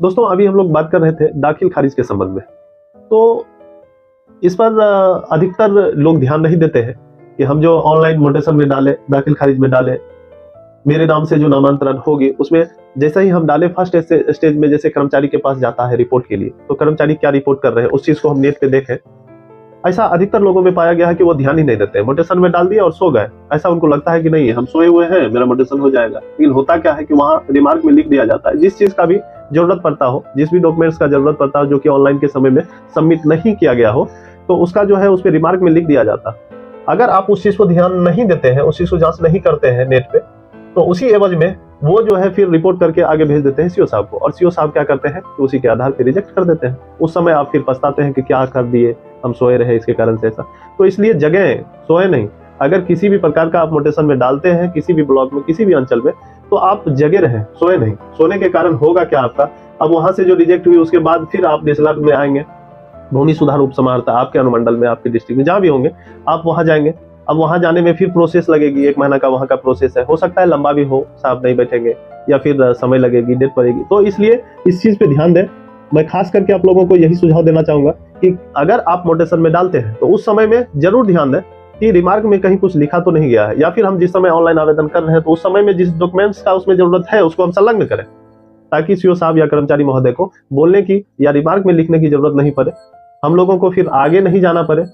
दोस्तों अभी हम लोग बात कर रहे थे दाखिल खारिज के संबंध में। तो इस पर अधिकतर लोग ध्यान नहीं देते हैं कि हम जो ऑनलाइन म्यूटेशन में डालें, दाखिल खारिज में डालें, मेरे नाम से जो नामांतरण होगी उसमें जैसे ही हम डालें फर्स्ट स्टेज में जैसे कर्मचारी के पास जाता है रिपोर्ट के लिए, तो कर्मचारी क्या रिपोर्ट कर रहे हैं उस चीज को हम नेट पे देखें। ऐसा अधिकतर लोगों में पाया गया है कि वो ध्यान ही नहीं देते, म्यूटेशन में डाल दिया और सो गए। ऐसा उनको लगता है कि नहीं हम सोए हुए हैं, मेरा म्यूटेशन हो जाएगा। लेकिन होता क्या है कि वहाँ रिमार्क में लिख दिया जाता है जिस चीज का भी जरूरत पड़ता हो, जिस भी डॉक्यूमेंट्स का जरूरत पड़ता हो जो कि ऑनलाइन के समय में सबमिट नहीं किया गया हो, तो उसका जो है उस पर रिमार्क में लिख दिया जाता है। अगर आप उस चीज को ध्यान नहीं देते हैं, उस चीज को जांच नहीं करते हैं नेट पे, तो उसी एवज में वो जो है फिर रिपोर्ट करके आगे भेज देते हैं सीओ साहब को, और सीओ साहब क्या करते हैं तो उसी के आधार पर रिजेक्ट कर देते हैं। उस समय आप फिर पछताते हैं कि क्या कर दिए, हम सोए रहे इसके कारण से ऐसा। तो इसलिए जगह सोए नहीं, अगर किसी भी प्रकार का आप म्यूटेशन में डालते हैं किसी भी ब्लॉक में किसी भी अंचल में, तो आप जगह रहें, सोए नहीं। सोने के कारण होगा क्या आपका, अब वहां से जो रिजेक्ट हुई उसके बाद फिर आप डीएसएलआर में आएंगे, भूमि सुधार उप समाहर्ता आपके अनुमंडल में, आपके डिस्ट्रिक्ट में जहां भी होंगे आप वहां जाएंगे। अब वहां जाने में फिर प्रोसेस लगेगी, 1 महीना का वहां का प्रोसेस है, हो सकता है लंबा भी हो, साहब नहीं बैठेंगे या फिर समय लगेगी, डेट पड़ेगी। तो इसलिए इस चीज पे ध्यान दें। मैं खास करके आप लोगों को यही सुझाव देना चाहूंगा कि अगर आप म्यूटेशन में डालते हैं तो उस समय में जरूर ध्यान दें कि रिमार्क में कहीं कुछ लिखा तो नहीं गया है, या फिर हम जिस समय ऑनलाइन आवेदन कर रहे हैं तो उस समय में जिस डॉक्यूमेंट्स का उसमें जरूरत है उसको हम संलग्न करें, ताकि सीओ साहब या कर्मचारी महोदय को बोलने की या रिमार्क में लिखने की जरूरत नहीं पड़े, हम लोगों को फिर आगे नहीं जाना पड़े।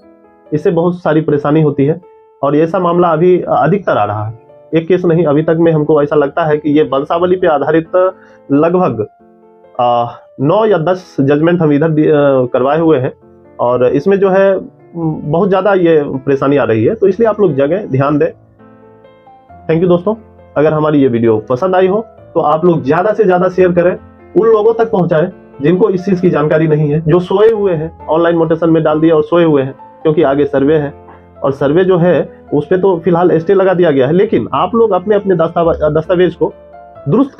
इससे बहुत सारी परेशानी होती है और ऐसा मामला अभी अधिकतर आ रहा है। एक केस नहीं, अभी तक में हमको ऐसा लगता है कि ये वंशावली पे आधारित लगभग 9 या 10 जजमेंट हम इधर करवाए हुए हैं, और इसमें जो है बहुत ज्यादा ये परेशानी आ रही है। तो इसलिए आप लोग जगह ध्यान दें। थैंक यू दोस्तों। अगर हमारी ये वीडियो पसंद आई हो तो आप लोग ज्यादा से ज्यादा शेयर करें, उन लोगों तक पहुंचाएं जिनको इस चीज की जानकारी नहीं है, जो सोए हुए हैं, ऑनलाइन म्यूटेशन में डाल दिया और सोए हुए हैं, क्योंकि आगे सर्वे है और सर्वे जो है उस पे तो फिलहाल स्टे लगा दिया गया है। लेकिन आप लोग अपने अपने दस्तावेज को दुरुस्त